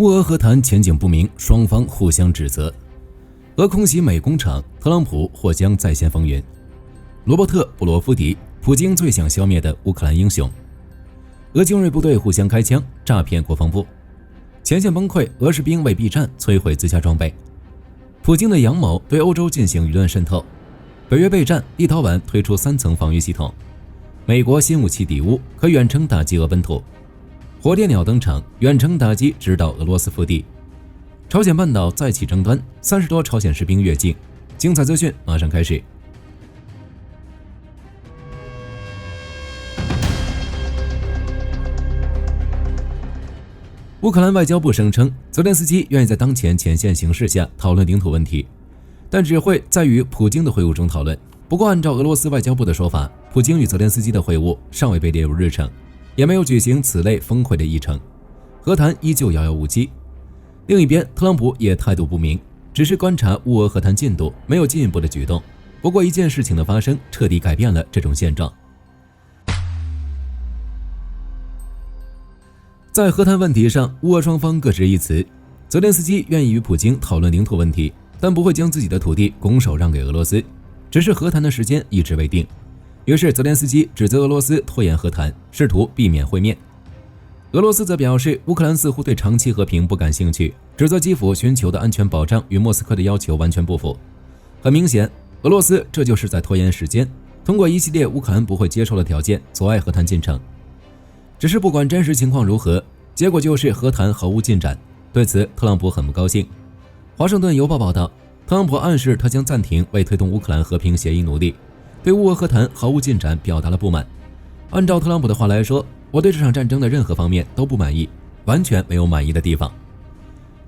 乌俄和谈前景不明，双方互相指责。俄空袭美工厂，特朗普或将再现风云。罗伯特·布罗夫迪，普京最想消灭的乌克兰英雄。俄精锐部队互相开枪，诈骗国防部。前线崩溃，俄士兵为避战摧毁自家装备。普京的阳谋对欧洲进行舆论渗透。北约备战，立陶宛推出3层防御系统。美国新武器抵乌，可远程打击俄本土。火箭鸟登场，远程打击直捣俄罗斯腹地。朝鲜半岛再起争端，30多朝鲜士兵越境。精彩资讯马上开始。乌克兰外交部声称，泽连斯基愿意在当前前线形势下讨论领土问题，但只会在与普京的会晤中讨论。不过，按照俄罗斯外交部的说法，普京与泽连斯基的会晤尚未被列入日程，也没有举行此类峰会的议程，和谈依旧遥遥无期。另一边，特朗普也态度不明，只是观察乌俄和谈进度，没有进一步的举动。不过，一件事情的发生彻底改变了这种现状。在和谈问题上，乌俄双方各执一词。泽连斯基愿意与普京讨论领土问题，但不会将自己的土地拱手让给俄罗斯，只是和谈的时间一直未定。于是泽连斯基指责俄罗斯拖延和谈，试图避免会面。俄罗斯则表示，乌克兰似乎对长期和平不感兴趣，指责基辅寻求的安全保障与莫斯科的要求完全不符。很明显，俄罗斯这就是在拖延时间，通过一系列乌克兰不会接受的条件阻碍和谈进程。只是不管真实情况如何，结果就是和谈毫无进展。对此，特朗普很不高兴。华盛顿邮报报道，特朗普暗示他将暂停为推动乌克兰和平协议努力，对乌俄和谈毫无进展表达了不满。按照特朗普的话来说，我对这场战争的任何方面都不满意，完全没有满意的地方。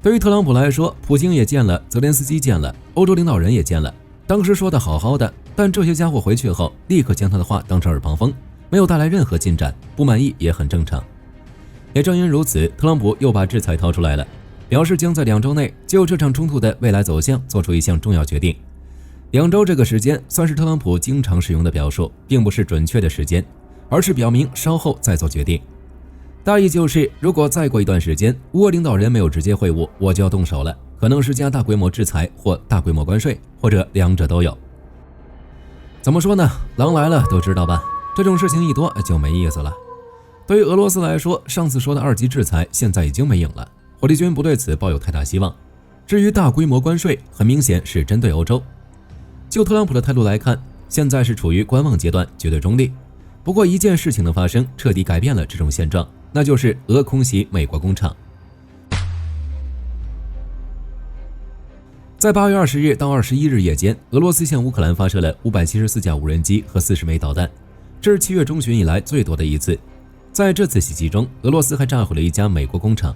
对于特朗普来说，普京也见了，泽连斯基见了，欧洲领导人也见了，当时说的好好的，但这些家伙回去后立刻将他的话当成耳旁风，没有带来任何进展，不满意也很正常。也正因如此，特朗普又把制裁掏出来了，表示将在2周内就这场冲突的未来走向做出一项重要决定。2周这个时间算是特朗普经常使用的表述，并不是准确的时间，而是表明稍后再做决定。大意就是，如果再过一段时间，乌俄领导人没有直接会晤，我就要动手了，可能是加大规模制裁或大规模关税，或者两者都有。怎么说呢？狼来了都知道吧，这种事情一多就没意思了。对于俄罗斯来说，上次说的2级制裁现在已经没影了，火力军不对此抱有太大希望。至于大规模关税，很明显是针对欧洲。就特朗普的态度来看，现在是处于观望阶段，绝对中立。不过一件事情的发生彻底改变了这种现状，那就是俄空袭美国工厂。在8月20日到21日夜间，俄罗斯向乌克兰发射了574架无人机和40枚导弹，这是7月中旬以来最多的一次。在这次袭击中，俄罗斯还炸毁了一家美国工厂。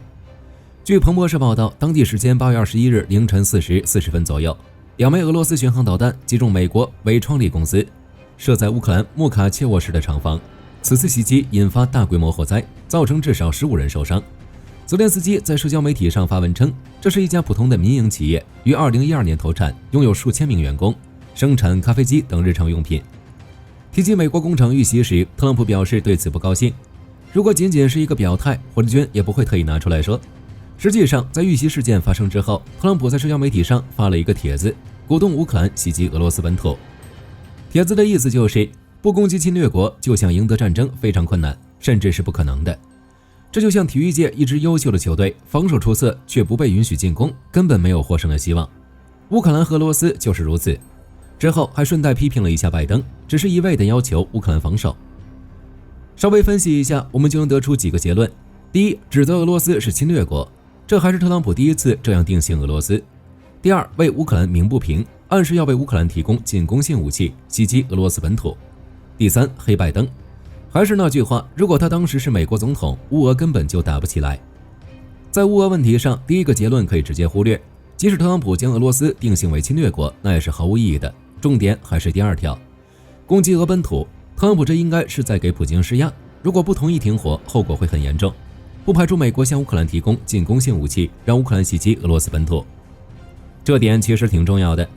据彭博社报道，当地时间8月21日凌晨4时40分左右，2枚俄罗斯巡航导弹击中美国伟创力公司设在乌克兰穆卡切沃市的厂房。此次袭击引发大规模火灾，造成至少15人受伤。泽连斯基在社交媒体上发文称，这是一家普通的民营企业，于2012年投产，拥有数千名员工，生产咖啡机等日常用品。提及美国工厂遇袭时，特朗普表示对此不高兴。如果仅仅是一个表态，火力军也不会特意拿出来说。实际上，在遇袭事件发生之后，特朗普在社交媒体上发了一个帖子，鼓动乌克兰袭击俄罗斯本土。帖子的意思就是，不攻击侵略国就想赢得战争非常困难，甚至是不可能的。这就像体育界一支优秀的球队，防守出色却不被允许进攻，根本没有获胜的希望。乌克兰和俄罗斯就是如此。之后还顺带批评了一下拜登，只是一味地要求乌克兰防守。稍微分析一下，我们就能得出几个结论。第一，指责俄罗斯是侵略国，这还是特朗普第一次这样定性俄罗斯。第二，为乌克兰鸣不平，暗示要为乌克兰提供进攻性武器，袭击俄罗斯本土。第三，黑拜登，还是那句话，如果他当时是美国总统，乌俄根本就打不起来。在乌俄问题上，第一个结论可以直接忽略，即使特朗普将俄罗斯定性为侵略国，那也是毫无意义的。重点还是第2条，攻击俄本土。特朗普这应该是在给普京施压，如果不同意停火，后果会很严重。不排除美国向乌克兰提供进攻性武器，让乌克兰袭击俄罗斯本土。这点其实挺重要的。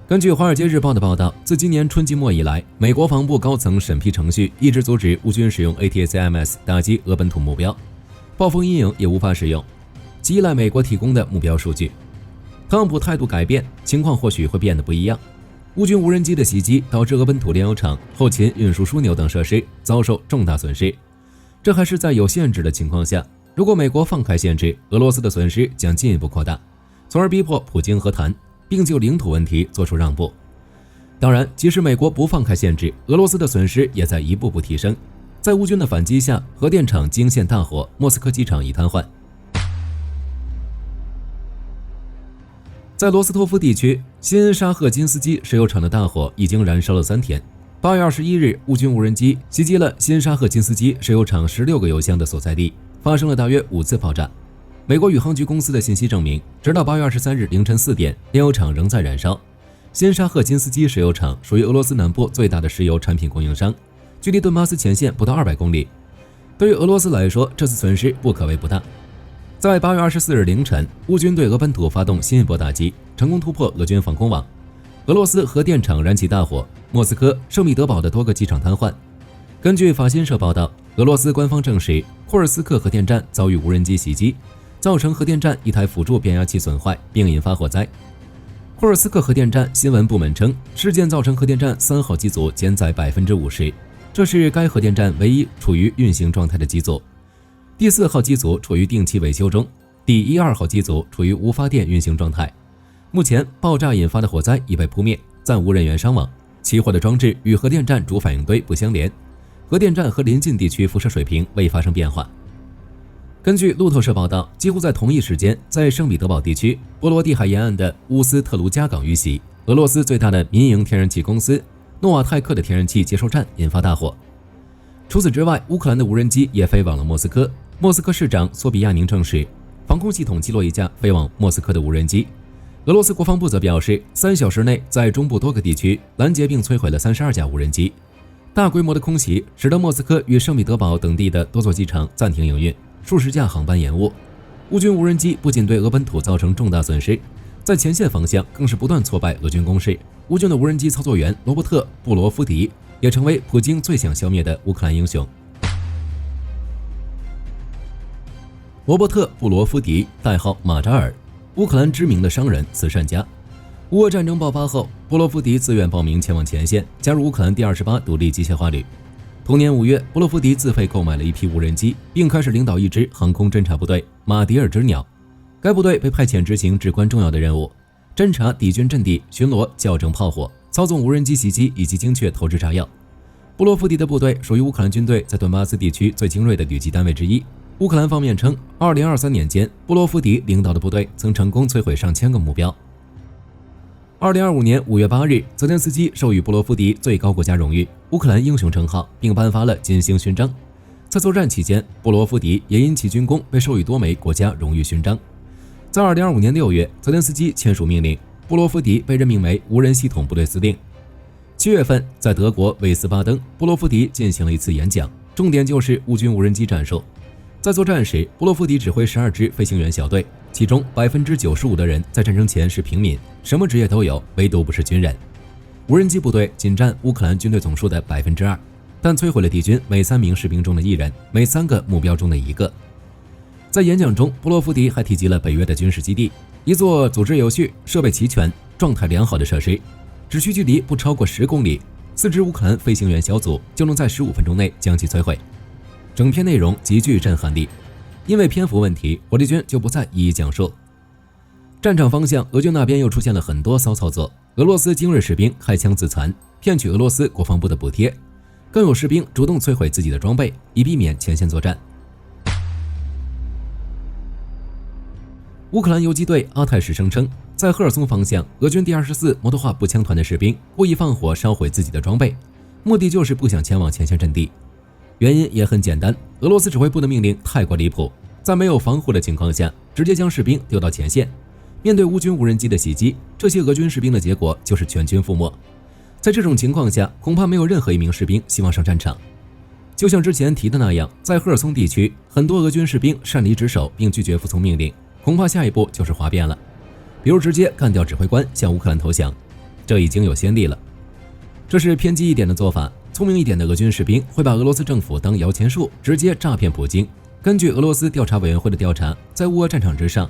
根据《华尔街日报》的报道，自今年春季末以来，美国防部高层审批程序一直阻止乌军使用 ATACMS 打击俄本土目标，暴风阴影也无法使用。极依赖美国提供的目标数据。特朗普态度改变，情况或许会变得不一样。乌军无人机的袭击导致俄本土炼油厂、后勤运输枢纽等设施遭受重大损失。这还是在有限制的情况下，如果美国放开限制，俄罗斯的损失将进一步扩大，从而逼迫普京和谈，并就领土问题做出让步。当然，即使美国不放开限制，俄罗斯的损失也在一步步提升。在乌军的反击下，核电厂惊现大火，莫斯科机场已瘫痪。在罗斯托夫地区，新沙赫金斯基石油厂的大火已经燃烧了3天。8月21日，乌军无人机袭击了新沙赫金斯基石油厂16个油箱的所在地，发生了大约5次爆炸。美国宇航局公司的信息证明，直到8月23日凌晨4点，炼油厂仍在燃烧。新沙赫金斯基石油厂属于俄罗斯南部最大的石油产品供应商，距离顿巴斯前线不到200公里。对于俄罗斯来说，这次损失不可谓不大。在8月24日凌晨，乌军对俄本土发动新一波打击，成功突破俄军防空网。俄罗斯核电厂燃起大火，莫斯科、圣彼得堡的多个机场瘫痪。根据法新社报道，俄罗斯官方证实，库尔斯克核电站遭遇无人机袭击，造成核电站一台辅助变压器损坏，并引发火灾。库尔斯克核电站新闻部门称，事件造成核电站3号机组减载 50%， 这是该核电站唯一处于运行状态的机组。第4号机组处于定期维修中，第12号机组处于无发电运行状态。目前，爆炸引发的火灾已被扑灭，暂无人员伤亡。起火的装置与核电站主反应堆不相连，核电站和邻近地区辐射水平未发生变化。根据路透社报道，几乎在同一时间，在圣彼得堡地区波罗的海沿岸的乌斯特卢加港遇袭，俄罗斯最大的民营天然气公司诺瓦泰克的天然气接收站引发大火。除此之外，乌克兰的无人机也飞往了莫斯科。莫斯科市长索比亚宁证实，防空系统击落一架飞往莫斯科的无人机。俄罗斯国防部则表示，3小时内在中部多个地区拦截并摧毁了32架无人机。大规模的空袭使得莫斯科与圣彼得堡等地的多座机场暂停营运，数十架航班延误。乌军无人机不仅对俄本土造成重大损失，在前线方向更是不断挫败俄军攻势。乌军的无人机操作员罗伯特·布罗夫迪也成为普京最想消灭的乌克兰英雄。罗伯特·布罗夫迪，代号马扎尔，乌克兰知名的商人、慈善家。乌俄战争爆发后，布罗夫迪自愿报名前往前线，加入乌克兰第28独立机械化旅。同年5月，布罗夫迪自费购买了一批无人机，并开始领导一支航空侦察部队“马迭尔之鸟”。该部队被派遣执行至关重要的任务：侦察敌军阵地、巡逻、校正炮火、操纵无人机袭击以及精确投掷炸药。布罗夫迪的部队属于乌克兰军队在顿巴斯地区最精锐的旅级单位之一。乌克兰方面称，2023年间，布罗夫迪领导的部队曾成功摧毁上千个目标。2025年5月8日，泽连斯基授予布罗夫迪最高国家荣誉“乌克兰英雄”称号，并颁发了金星勋章。在作战期间，布罗夫迪也因其军功被授予多枚国家荣誉勋章。在2025年6月，泽连斯基签署命令，布罗夫迪被任命为无人系统部队司令。7月份，在德国韦斯巴登，布罗夫迪进行了一次演讲，重点就是乌军无人机战术。在作战时，布罗夫迪指挥12支飞行员小队，其中95%的人在战争前是平民，什么职业都有，唯独不是军人。无人机部队仅占乌克兰军队总数的2%，但摧毁了敌军每3名士兵中的1人，每3个目标中的1个。在演讲中，布罗夫迪还提及了北约的军事基地，一座组织有序、设备齐全、状态良好的设施，只需距离不超过10公里，4支乌克兰飞行员小组就能在15分钟内将其摧毁。整篇内容极具震撼力，因为篇幅问题，火力军就不再一一讲述。战场方向，俄军那边又出现了很多骚操作。俄罗斯精锐士兵开枪自残，骗取俄罗斯国防部的补贴，更有士兵主动摧毁自己的装备，以避免前线作战。乌克兰游击队阿泰什声称，在赫尔松方向，俄军第24摩托化步枪团的士兵故意放火烧毁自己的装备，目的就是不想前往前线阵地。原因也很简单，俄罗斯指挥部的命令太过离谱，在没有防护的情况下，直接将士兵丢到前线。面对乌军无人机的袭击，这些俄军士兵的结果就是全军覆没。在这种情况下，恐怕没有任何一名士兵希望上战场。就像之前提的那样，在赫尔松地区，很多俄军士兵擅离职守并拒绝服从命令，恐怕下一步就是哗变了，比如直接干掉指挥官，向乌克兰投降。这已经有先例了。这是偏激一点的做法，聪明一点的俄军士兵会把俄罗斯政府当摇钱树，直接诈骗普京，根据俄罗斯调查委员会的调查，在乌俄战场之上，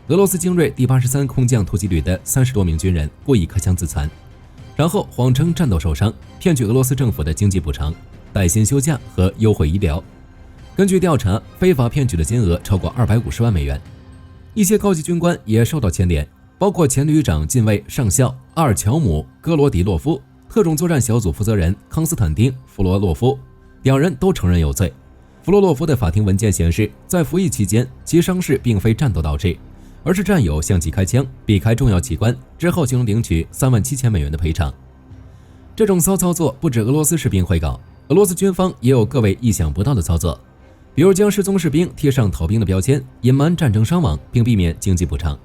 俄罗斯精锐第83空降突击旅的30多名军人故意开枪自残，然后谎称战斗受伤，骗取俄罗斯政府的经济补偿、带薪休假和优惠医疗。根据调查，非法骗取的金额超过250万美元。一些高级军官也受到牵连，包括前旅长近卫上校阿尔乔姆·戈罗迪洛夫、特种作战小组负责人康斯坦丁·弗罗洛夫，两人都承认有罪。弗罗洛夫的法庭文件显示，在服役期间，其伤势并非战斗导致，而是战友向其开枪，避开重要器官之后，就能领取37000美元的赔偿。这种骚操作不止俄罗斯士兵会搞，俄罗斯军方也有各位意想不到的操作。比如将失踪士兵贴上逃兵的标签，隐瞒战争伤亡，并避免经济补偿。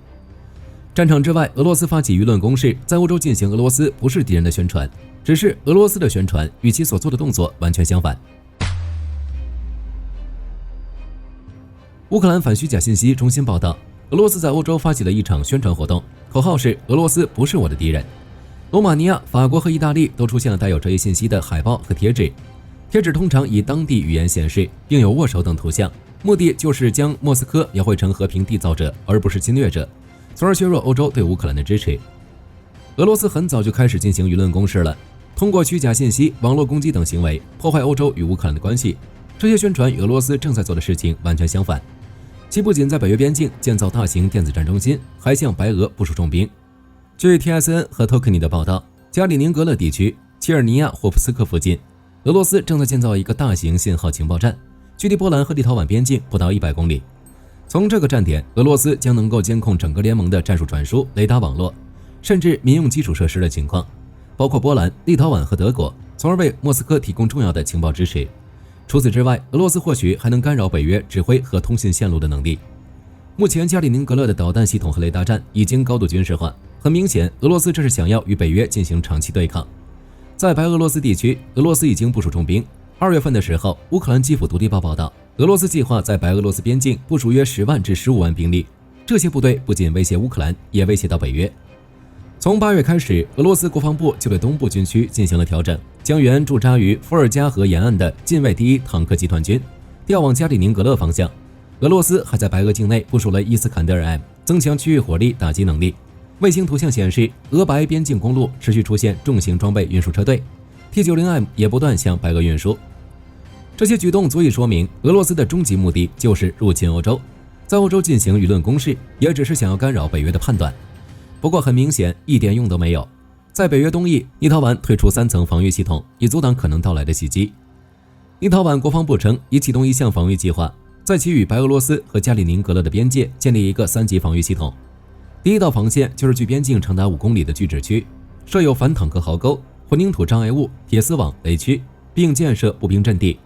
战场之外，俄罗斯发起舆论攻势，在欧洲进行俄罗斯不是敌人的宣传，只是俄罗斯的宣传与其所做的动作完全相反。乌克兰反虚假信息中心报道，俄罗斯在欧洲发起了一场宣传活动，口号是俄罗斯不是我的敌人。罗马尼亚、法国和意大利都出现了带有这一信息的海报和贴纸。贴纸通常以当地语言显示，并有握手等图像，目的就是将莫斯科描绘成和平缔造者，而不是侵略者，从而削弱欧洲对乌克兰的支持。俄罗斯很早就开始进行舆论攻势了，通过虚假信息、网络攻击等行为破坏欧洲与乌克兰的关系。这些宣传与俄罗斯正在做的事情完全相反，其不仅在北约边境建造大型电子战中心，还向白俄部署重兵。据 TSN 和 Tokeny 的报道，加里宁格勒地区、切尔尼亚霍普斯克附近，俄罗斯正在建造一个大型信号情报站，距离波兰和立陶宛边境不到100公里。从这个站点，俄罗斯将能够监控整个联盟的战术传输、雷达网络，甚至民用基础设施的情况，包括波兰、立陶宛和德国，从而为莫斯科提供重要的情报支持。除此之外，俄罗斯或许还能干扰北约指挥和通信线路的能力。目前，加里宁格勒的导弹系统和雷达站已经高度军事化，很明显，俄罗斯这是想要与北约进行长期对抗。在白俄罗斯地区，俄罗斯已经部署重兵。2月份的时候，乌克兰基辅独立报报道，俄罗斯计划在白俄罗斯边境部署约10万至15万兵力。这些部队不仅威胁乌克兰，也威胁到北约。从8月开始，俄罗斯国防部就对东部军区进行了调整，将原驻扎于伏尔加河沿岸的近卫第1坦克集团军调往加里宁格勒方向。俄罗斯还在白俄境内部署了伊斯坎德尔 M， 增强区域火力打击能力。卫星图像显示，俄白边境公路持续出现重型装备运输车队 ，T90M 也不断向白俄运输。这些举动足以说明，俄罗斯的终极目的就是入侵欧洲，在欧洲进行舆论攻势，也只是想要干扰北约的判断。不过很明显，一点用都没有。在北约东翼，立陶宛推出3层防御系统，以阻挡可能到来的袭击。立陶宛国防部称，已启动一项防御计划，在其与白俄罗斯和加里宁格勒的边界建立一个3级防御系统。第一道防线就是距边境长达5公里的拒止区，设有反坦克壕沟、混凝土障碍物、铁丝网、雷区，并建设步兵阵地，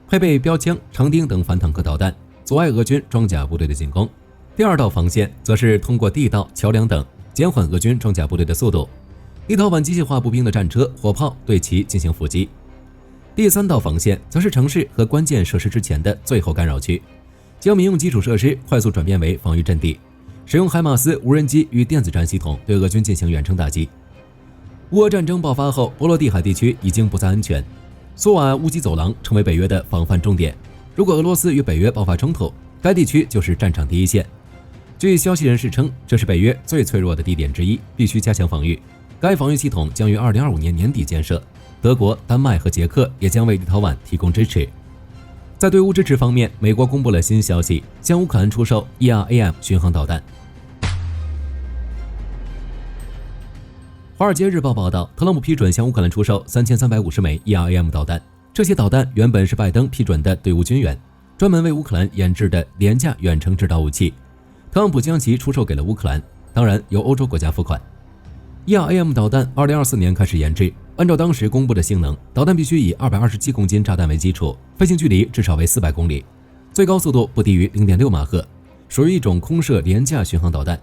配备标枪、长钉等反坦克导弹，阻碍俄军装甲部队的进攻。第二道防线则是通过地道、桥梁等减缓俄军装甲部队的速度，立陶宛机械化步兵的战车、火炮对其进行伏击。第三道防线则是城市和关键设施之前的最后干扰区，将民用基础设施快速转变为防御阵地，使用海马斯无人机与电子战系统对俄军进行远程打击。乌俄战争爆发后，波罗的海地区已经不再安全，苏瓦乌基走廊成为北约的防范重点。如果俄罗斯与北约爆发冲突，该地区就是战场第一线。据消息人士称，这是北约最脆弱的地点之一，必须加强防御。该防御系统将于2025年年底建设，德国、丹麦和捷克也将为立陶宛提供支持。在对乌支持方面，美国公布了新消息，向乌克兰出售 ERAM 巡航导弹。华尔街日报报道，特朗普批准向乌克兰出售3350枚 ERAM 导弹。这些导弹原本是拜登批准的对乌军援，专门为乌克兰研制的廉价远程制导武器。特朗普将其出售给了乌克兰，当然由欧洲国家付款。ERAM 导弹2024年开始研制，按照当时公布的性能，导弹必须以227公斤炸弹为基础，飞行距离至少为400公里，最高速度不低于 0.6 马赫，属于一种空射廉价巡航导弹。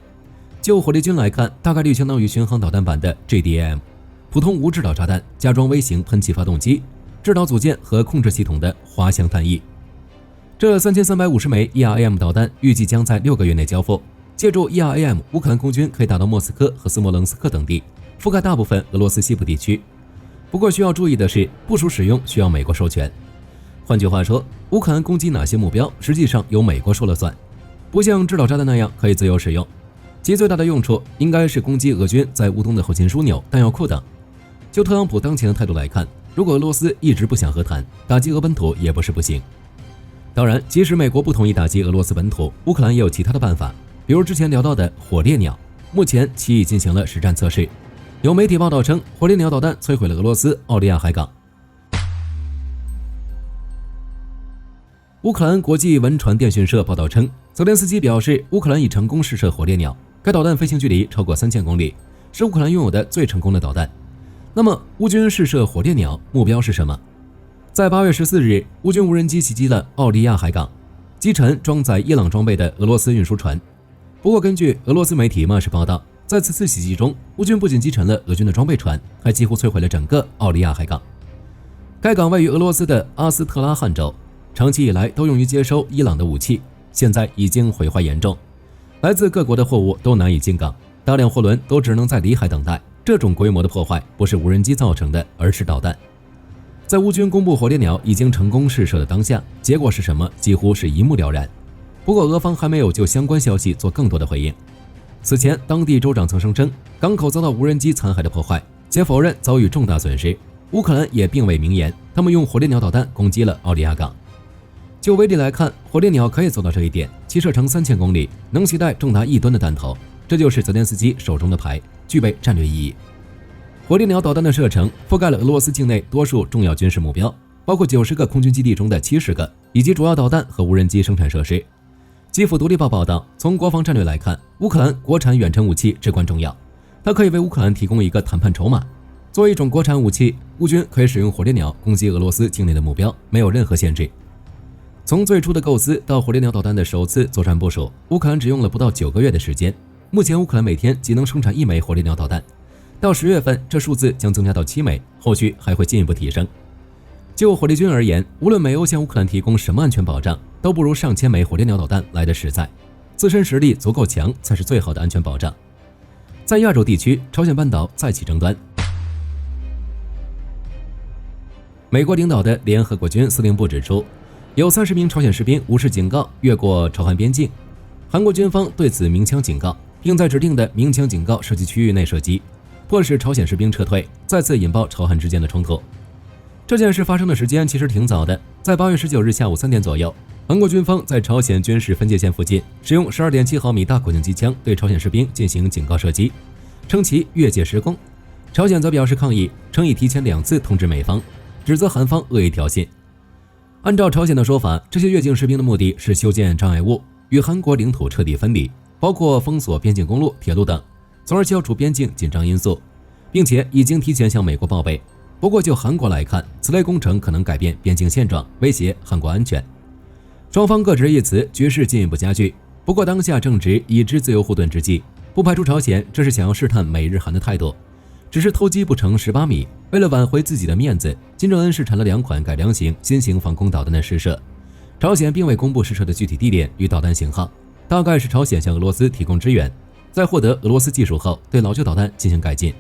就火力军来看，大概率相当于巡航导弹版的 GDAM， 普通无制导炸弹加装微型喷气发动机、制导组件和控制系统的滑翔弹翼。这3350枚 ERAM 导弹预计将在6个月内交付。借助 ERAM， 乌克兰空军可以打到莫斯科和斯摩棱斯克等地，覆盖大部分俄罗斯西部地区。不过需要注意的是，部署使用需要美国授权。换句话说，乌克兰攻击哪些目标，实际上由美国说了算，不像制导炸弹那样可以自由使用。其最大的用处应该是攻击俄军在乌东的后勤枢纽、弹药库等。就特朗普当前的态度来看，如果俄罗斯一直不想和谈，打击俄本土也不是不行。当然，即使美国不同意打击俄罗斯本土，乌克兰也有其他的办法，比如之前聊到的火烈鸟，目前其已进行了实战测试。有媒体报道称，火烈鸟导弹摧毁了俄罗斯奥利亚海港。乌克兰国际文传电讯社报道称，泽连斯基表示，乌克兰已成功试射火烈鸟，该导弹飞行距离超过3000公里，是乌克兰拥有的最成功的导弹。那么，乌军试射火烈鸟目标是什么？在8月14日，乌军无人机袭击了奥利亚海港，击沉装载伊朗装备的俄罗斯运输船。不过，根据俄罗斯媒体马什报道，在此次袭击中，乌军不仅击沉了俄军的装备船，还几乎摧毁了整个奥利亚海港。该港位于俄罗斯的阿斯特拉罕州，长期以来都用于接收伊朗的武器，现在已经毁坏严重，来自各国的货物都难以进港，大量货轮都只能在里海等待。这种规模的破坏不是无人机造成的，而是导弹。在乌军公布火烈鸟已经成功试射的当下，结果是什么几乎是一目了然。不过俄方还没有就相关消息做更多的回应。此前当地州长曾声称港口遭到无人机残骸的破坏，且否认遭遇重大损失。乌克兰也并未明言他们用火烈鸟导弹攻击了奥利亚港。就威力来看，火烈鸟可以做到这一点，其射程3000公里，能携带重达1吨的弹头，这就是泽连斯基手中的牌，具备战略意义。火烈鸟导弹的射程覆盖了俄罗斯境内多数重要军事目标，包括90个空军基地中的70个，以及主要导弹和无人机生产设施。基辅独立报报道，从国防战略来看，乌克兰国产远程武器至关重要，它可以为乌克兰提供一个谈判筹码。作为一种国产武器，乌军可以使用火烈鸟攻击俄罗斯境内的目标，没有任何限制。从最初的构思到火烈鸟导弹的首次作战部署，乌克兰只用了不到9个月的时间。目前乌克兰每天仅能生产1枚火烈鸟导弹，到10月份这数字将增加到7枚，后续还会进一步提升。就火力军而言，无论美欧向乌克兰提供什么安全保障，都不如上千枚火烈鸟导弹来得实在。自身实力足够强才是最好的安全保障。在亚洲地区，朝鲜半岛再起争端。美国领导的联合国军司令部指出，有30名朝鲜士兵无视警告越过朝韩边境，韩国军方对此鸣枪警告，并在指定的鸣枪警告射击区域内射击，迫使朝鲜士兵撤退，再次引爆朝韩之间的冲突。这件事发生的时间其实挺早的，在8月19日下午3点左右，韩国军方在朝鲜军事分界线附近使用12.7毫米大口径机枪对朝鲜士兵进行警告射击，称其越界施工。朝鲜则表示抗议，称已提前2次通知美方，指责韩方恶意挑衅。按照朝鲜的说法，这些越境士兵的目的是修建障碍物，与韩国领土彻底分离，包括封锁边境公路、铁路等，从而消除边境紧张因素，并且已经提前向美国报备。不过就韩国来看，此类工程可能改变边境现状，威胁韩国安全。双方各执一词，局势进一步加剧。不过当下正值已知自由护盾之际，不排除朝鲜这是想要试探美日韩的态度。只是偷鸡不成蚀把米，为了挽回自己的面子，金正恩试产了2款改良型新型防空导弹的试射。朝鲜并未公布试射的具体地点与导弹型号，大概是朝鲜向俄罗斯提供支援，在获得俄罗斯技术后，对老旧导弹进行改进。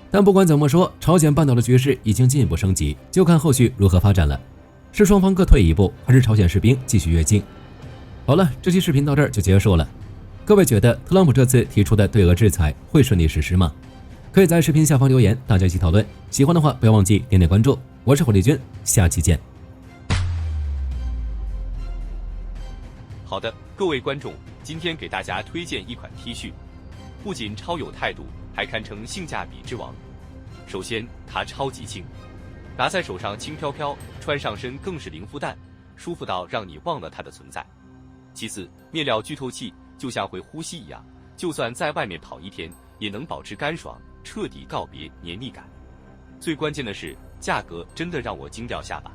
但不管怎么说，朝鲜半岛的局势已经进一步升级，就看后续如何发展了。是双方各退一步，还是朝鲜士兵继续越境？好了，这期视频到这儿就结束了。各位觉得特朗普这次提出的对俄制裁会顺利实施吗？可以在视频下方留言，大家一起讨论。喜欢的话不要忘记点点关注。我是火力军，下期见。好的，各位观众，今天给大家推荐一款 T 恤，不仅超有态度，还堪称性价比之王。首先，它超级轻，拿在手上轻飘飘，穿上身更是零负担，舒服到让你忘了它的存在。其次，面料剧透气，就像会呼吸一样，就算在外面跑1天，也能保持干爽，彻底告别黏腻感。最关键的是，价格真的让我惊掉下巴，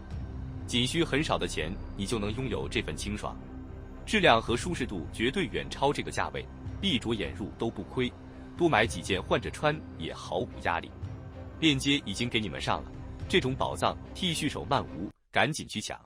仅需很少的钱，你就能拥有这份清爽。质量和舒适度绝对远超这个价位，闭着眼入都不亏，多买几件换着穿也毫无压力。链接已经给你们上了，这种宝藏 T 恤手慢无，赶紧去抢。